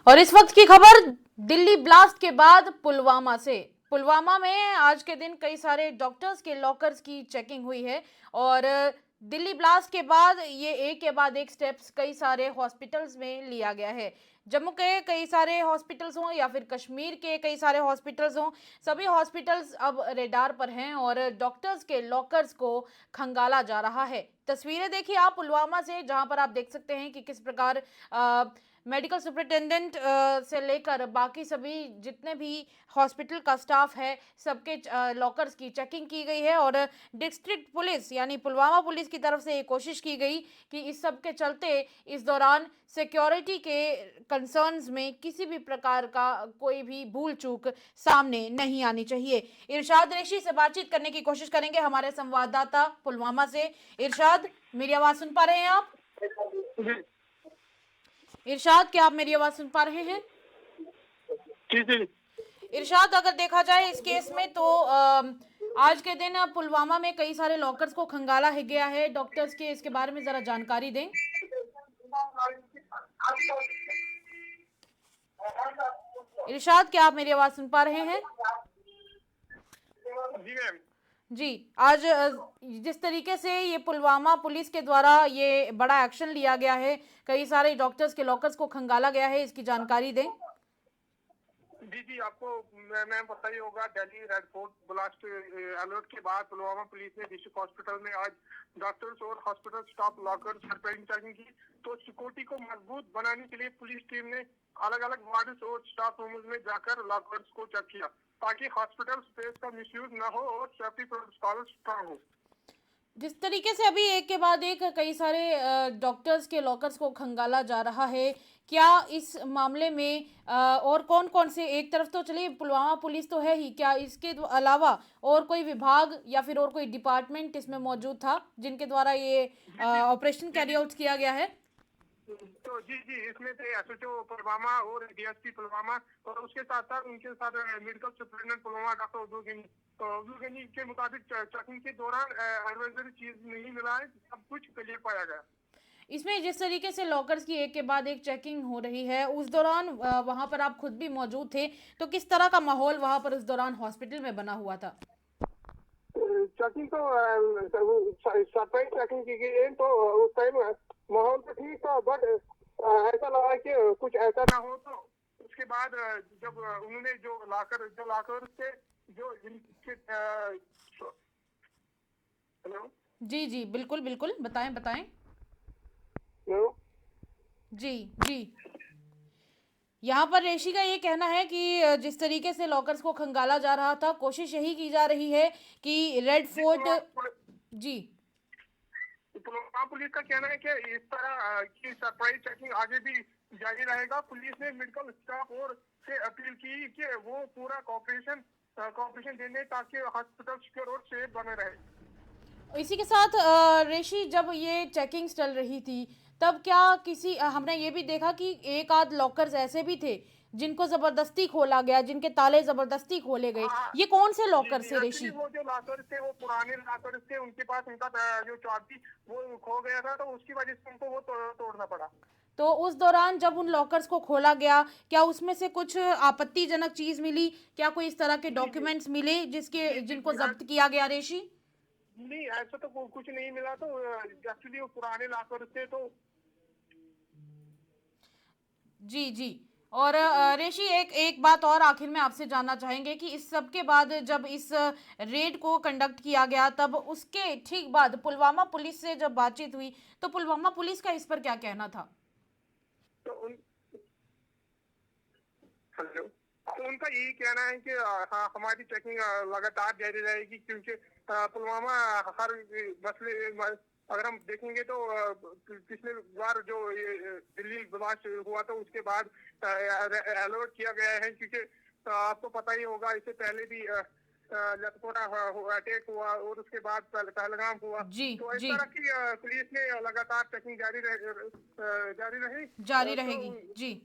और इस वक्त की खबर दिल्ली ब्लास्ट के बाद पुलवामा से। पुलवामा में आज के दिन कई सारे डॉक्टर्स के लॉकर्स की चेकिंग हुई है और दिल्ली ब्लास्ट के बाद ये एक के बाद एक स्टेप्स कई सारे हॉस्पिटल्स में लिया गया है। जम्मू के कई सारे हॉस्पिटल्स हों या फिर कश्मीर के कई सारे हॉस्पिटल्स हों, सभी हॉस्पिटल्स अब रेडार पर हैं और डॉक्टर्स के लॉकर्स को खंगाला जा रहा है। तस्वीरें देखिए आप पुलवामा से, जहां पर आप देख सकते हैं कि किस प्रकार मेडिकल सुपरिटेंडेंट से लेकर बाकी सभी जितने भी हॉस्पिटल का स्टाफ है, सबके लॉकर्स की चेकिंग की गई है और डिस्ट्रिक्ट पुलिस यानी पुलवामा पुलिस की तरफ से ये कोशिश की गई कि इस सब के चलते इस दौरान सिक्योरिटी के कंसर्न्स में किसी भी प्रकार का कोई भी भूल चूक सामने नहीं आनी चाहिए। इरशाद रेशी से बातचीत करने की कोशिश करेंगे, हमारे संवाददाता पुलवामा से। इरशाद, मेरी आवाज सुन पा रहे हैं आप? इरशाद, क्या आप मेरी आवाज सुन पा रहे हैं? जी जी। इरशाद, अगर देखा जाए इस केस में तो आज के दिन पुलवामा में कई सारे लॉकर्स को खंगाला है गया है डॉक्टर्स के, इसके बारे में जरा जानकारी दें। इरशाद, क्या आप मेरी आवाज सुन पा रहे हैं? जी मैम। जी, आज जिस तरीके से ये पुलवामा पुलिस के द्वारा ये बड़ा एक्शन लिया गया है, कई सारे डॉक्टर्स के लॉकर्स को खंगाला गया है, इसकी जानकारी दें। जी जी, आपको मैम पता ही होगा, Delhi red fort blast alert के बाद पुलवामा पुलिस ने डिस्ट्रिक्ट हॉस्पिटल में आज डॉक्टर्स और hospital staff locker surprising checking की। तो सिक्योरिटी को मजबूत बनाने के लिए पुलिस टीम ने अलग अलग वार्ड्स और स्टाफ रूम्स में जाकर लॉकर्स को चेक किया, ताकि हॉस्पिटल स्पेस का मिसयूज न हो और सेफ्टी प्रोटोकॉल स्ट्रांग हो। जिस तरीके से अभी एक के बाद एक कई सारे डॉक्टर्स के लॉकर्स को खंगाला जा रहा है, क्या इस मामले में और कौन कौन से, एक तरफ तो चलिए पुलवामा पुलिस तो है ही, क्या इसके अलावा और कोई विभाग या फिर और कोई डिपार्टमेंट इसमें मौजूद था जिनके द्वारा ये ऑपरेशन कैरी आउट किया गया है? तो जी जी, इसमें थे एसएचओ पुलवामा और डीएसपी पुलवामा, और उसके साथ साथ उनके साथ medical superintendent Pulwama doctor Abdul Gani. तो अब्दुल गनी के मुताबिक चेकिंग के दौरान एडवाइजरी चीज नहीं मिला है, सब कुछ क्लियर पाया गया। इसमें जिस तरीके से लॉकर्स की एक के बाद एक चेकिंग हो रही है, उस दौरान वहां पर आप खुद भी मौजूद थे, तो किस तरह का माहौल वहां पर उस दौरान हॉस्पिटल में बना हुआ था? चेकिंग तो सरप्राइज चेकिंग की गई है, तो उस टाइम माहौल तो ठीक था, बट ऐसा लगा कि कुछ ऐसा ना हो। तो उसके बाद जब उन्होंने जो लाकर थे, जो जिनके हेलो। जी जी, बिल्कुल बिल्कुल, बताएं बताएं। हेलो। जी जी, यहाँ पर ऋषि का ये कहना है कि जिस तरीके से लॉकर्स को खंगाला जा रहा था, कोशिश यही की जा रही है कि रेड फोर्ट। जी, पुलवामा पुलिस का कहना है कि इस तरह की सरप्राइज चेकिंग आगे भी जारी रहेगा। पुलिस ने मेडिकल स्टाफ और से अपील की कि वो पूरा कॉपरेशन देने, ताकि हॉस्पिटल सिक्योर और सेफ बने रहे। इसी के साथ ऋषि, जब ये चेकिंग चल रही थी तब क्या किसी हमने ये भी देखा कि एक आध लॉकर्स ऐसे भी थे जिनको जबरदस्ती खोला गया, जिनके ताले जबरदस्ती खोले गए, हाँ ये कौन से जी लॉकर जी, से एक्चुअली ऋषि? वो जो लॉकर्स थे वो पुराने लॉकर्स थे, उनके पास उनका जो चाबी वो खो गया था, तो उसकी वजह से उनको वो तोड़ना पड़ा। तो उस दौरान जब उन लॉकर्स को खोला गया, क्या उसमें से कुछ आपत्तिजनक चीज मिली? क्या कोई इस तरह के जी जी डॉक्यूमेंट्स मिले जिसके जी जी जिनको जी, जब्त किया गया ऋषि? नहीं ऐसा तो कुछ नहीं मिला। तो एक्चुअली वो पुराने लॉकर्स थे, तो जी जी। और ऋषि, एक एक बात और आखिर में आपसे जानना चाहेंगे कि इस सब के बाद जब इस रेड को कंडक्ट किया गया, तब उसके ठीक बाद पुलवामा पुलिस से जब बातचीत हुई, तो पुलवामा पुलिस का इस पर क्या कहना था? तो उन हेलो, तो उनका यही कहना है कि हाँ, हमारी चेकिंग लगातार जारी रहेगी, क्योंकि पुलवामा हर मसले अगर हम देखेंगे तो पिछले बार जो ये दिल्ली ब्लास्ट हुआ था, उसके बाद अलर्ट किया गया है, क्योंकि आपको पता ही होगा, इससे पहले भी लखनऊ अटैक हुआ और उसके बाद पहलगाम हुआ। जी तो इस जी, तरह की पुलिस ने लगातार चेकिंग जारी रही। जारी तो रहेगी। जी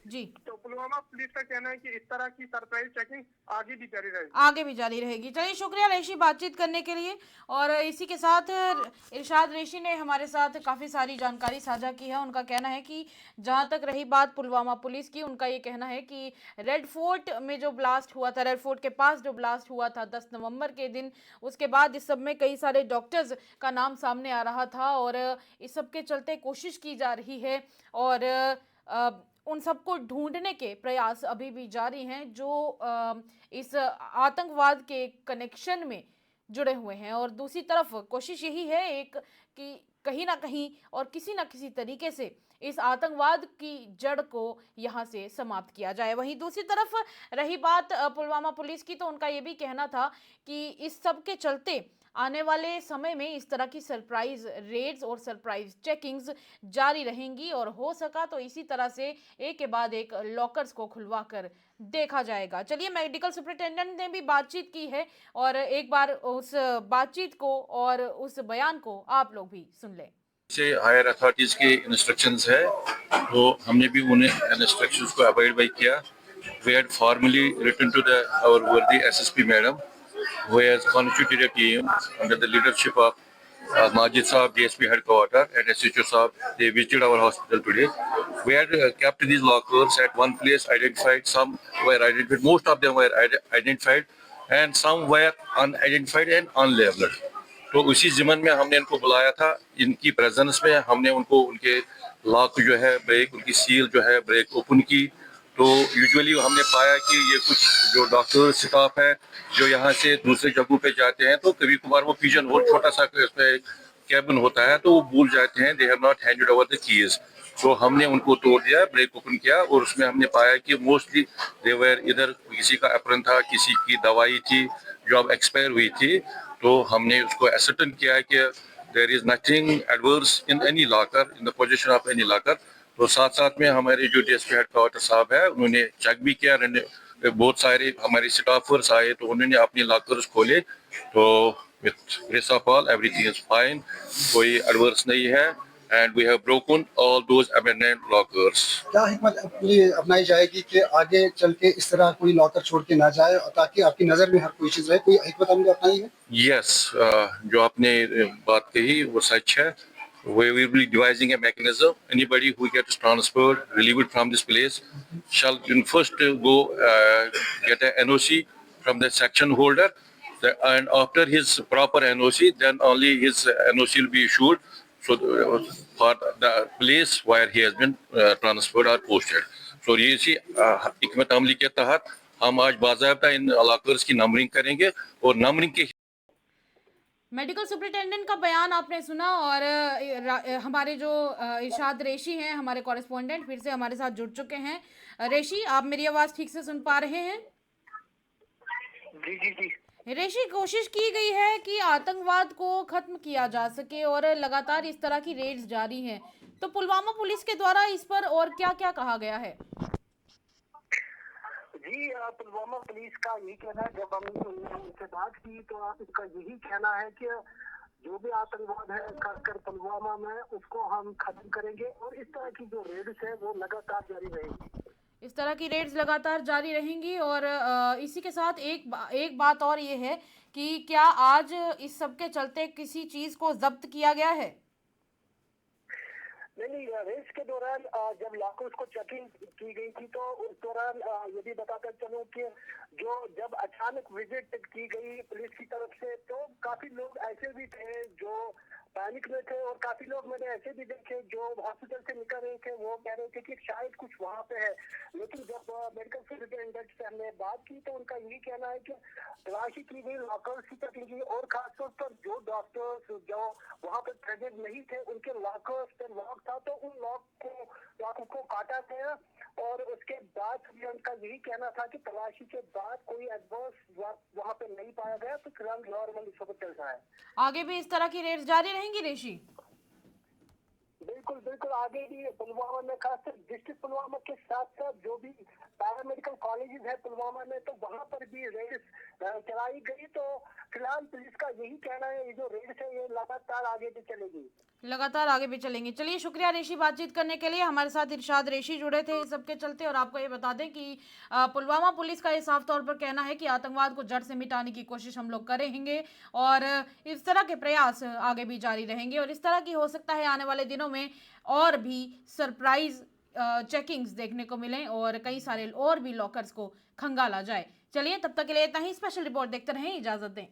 जी। तो पुलवामा पुलिस का कहना है कि इस तरह की सरप्राइज चेकिंग आगे भी जारी रहेगी। आगे भी जारी रहेगी। चलिए, शुक्रिया रेशी बातचीत करने के लिए। और इसी के साथ इरशाद रेशी ने हमारे साथ काफ़ी सारी जानकारी साझा की है। उनका कहना है कि जहां तक रही बात पुलवामा पुलिस की, उनका ये कहना है कि रेड फोर्ट में जो ब्लास्ट हुआ था, रेड फोर्ट के पास जो ब्लास्ट हुआ था 10 नवंबर के दिन, उसके बाद इस सब में कई सारे डॉक्टर्स का नाम सामने आ रहा था और इस सब के चलते कोशिश की जा रही है और उन सबको ढूंढने के प्रयास अभी भी जारी हैं जो इस आतंकवाद के कनेक्शन में जुड़े हुए हैं। और दूसरी तरफ कोशिश यही है एक कि कहीं ना कहीं और किसी ना किसी तरीके से इस आतंकवाद की जड़ को यहाँ से समाप्त किया जाए। वहीं दूसरी तरफ रही बात पुलवामा पुलिस की, तो उनका ये भी कहना था कि इस सब के चलते आने वाले समय में इस तरह की सरप्राइज रेड्स और सरप्राइज चेकिंग्स जारी रहेंगी और हो सका तो इसी तरह से एक के बाद एक लॉकर्स को खुलवा कर देखा जाएगा। चलिए, मेडिकल सुपरिटेंडेंट ने भी बातचीत की है और एक बार उस बातचीत को और उस बयान को आप लोग भी सुन लें। से हायर अथॉरिटीज के इंस्ट्रक्शंस है, तो हमने भी उन्हें इंस्ट्रक्शंस को अवॉइड बाई किया। We had formally written to the our worthy SSP madam who has constituted a team under the leadership of Majid Saab, DSP headquarters, and SHO Saab. They visited our hospital today. We had kept these lockers at one place, identified. Some were identified, most of them were identified, and some were unidentified and unlabeled. तो उसी ज़िमन में हमने इनको बुलाया था। इनकी presence में हमने उनको उनके लॉक जो है ब्रेक, उनकी सील जो है ब्रेक ओपन की। तो यूजुअली हमने पाया कि ये कुछ जो डॉक्टर स्टाफ है जो यहाँ से दूसरे जगहों पे जाते हैं, तो कभी कभार वो पिजन होल छोटा सा कैबिन होता है तो वो भूल जाते हैं। They have not handed over the keys. तो हमने उनको तोड़ दिया, ब्रेक ओपन किया और उसमें हमने पाया कि मोस्टली देवर इधर किसी का एप्रन था, किसी की दवाई थी जो अब एक्सपायर हुई थी। तो हमने उसको एसर्टन किया कि there is nothing adverse in any locker, in the position of any locker. तो साथ साथ में हमारे जो डीएसपी हेडक्वार्टर साहब है उन्होंने चेक भी किया। बहुत सारे हमारे स्टाफर्स आए तो उन्होंने अपने लॉकर्स खोले, तो with grace of all everything is fine, कोई एडवर्स नहीं है। And we have broken all those abandoned lockers. क्या हिकमत अपनाई जाएगी कि आगे चल के इस तरह कोई लॉकर छोड़ के ना जाए ताकि आपकी नजर में हर कोई चीज रहे? कोई हिकमत हमने अपनाई है? यस, जो आपने बात कही वो सच है। We will be devising a mechanism. Anybody who gets transferred, relieved from this place, shall first go get a NOC from the section holder, and after his proper NOC, then only his NOC will be issued. So for the place where he has been transferred or posted. So ये सी हिकमत अमली के तहत हम आज बाज़ाब्ता इन lockers की numbering करेंगे और नंबरिंग के मेडिकल सुपरिटेंडेंट का बयान आपने सुना और हमारे जो इरशाद रेशी हैं, हमारे कॉरेस्पॉन्डेंट फिर से हमारे साथ जुड़ चुके हैं। रेशी, आप मेरी आवाज़ ठीक से सुन पा रहे हैं? जी जी जी। रेशी, कोशिश की गई है कि आतंकवाद को खत्म किया जा सके और लगातार इस तरह की रेड्स जारी हैं, तो पुलवामा पुलिस के द्वारा इस पर और क्या क्या कहा गया है? जी, पुलवामा पुलिस का यही कहना है, जब हमने उनसे बात की तो उनका यही कहना है कि जो भी आतंकवाद है खासकर पुलवामा में उसको हम खत्म करेंगे और इस तरह की जो रेड्स है वो लगातार जारी रहेगी। इस तरह की रेड्स लगातार जारी रहेंगी और इसी के साथ एक बात और ये है कि क्या आज इस सब के चलते किसी चीज को जब्त किया गया है? नहीं, रेस के दौरान जब लॉकर्स को चेकिंग की गई थी तो उस दौरान ये भी बताकर चलूं कि जो जब अचानक विजिट की गई पुलिस की तरफ से तो काफी लोग ऐसे भी थे जो पैनिक में थे और काफी लोग मैंने ऐसे भी देखे जो हॉस्पिटल से निकल रहे थे, वो कह रहे थे कि शायद कुछ वहाँ पे है। लेकिन जब मेडिकल सुपरिटेंडेंट से हमने बात की तो उनका यही कहना है कि तलाशी की गई, लॉकर्स की चेकिंग की और खासतौर पर जो डॉक्टर्स जो वहाँ पे प्रेजेंट नहीं थे उनके लॉकर्स पर लॉक था तो उन लॉक को काटा गया और उसके बाद भी उनका यही कहना था कि तलाशी के बाद कोई एडवर्स वहाँ पे नहीं पाया गया, तो फिलहाल नॉर्मल इस वक्त चल रहा है। आगे भी इस तरह की रेड्स जारी रहेंगी रेशी? बिल्कुल बिल्कुल, आगे भी पुलवामा में खासकर डिस्ट्रिक्ट पुलवामा के साथ साथ जो भी पैरामेडिकल कॉलेजेस है पुलवामा में तो वहाँ पर भी रेड्स चलाई गई। तो फिलहाल पुलिस का यही कहना है, ये जो रेड है ये लगातार आगे भी चलेगी। लगातार आगे भी चलेंगे। चलिए, शुक्रिया रेशी बातचीत करने के लिए। हमारे साथ इरशाद रेशी जुड़े थे इस सब के चलते। और आपको ये बता दें कि पुलवामा पुलिस का ये साफ तौर पर कहना है कि आतंकवाद को जड़ से मिटाने की कोशिश हम लोग करेंगे और इस तरह के प्रयास आगे भी जारी रहेंगे। और इस तरह की हो सकता है आने वाले दिनों में और भी सरप्राइज चेकिंग्स देखने को मिलें और कई सारे और भी लॉकर्स को खंगाला जाए। चलिए, तब तक के लिए इतना ही। स्पेशल रिपोर्ट देखते रहें, इजाजत दें।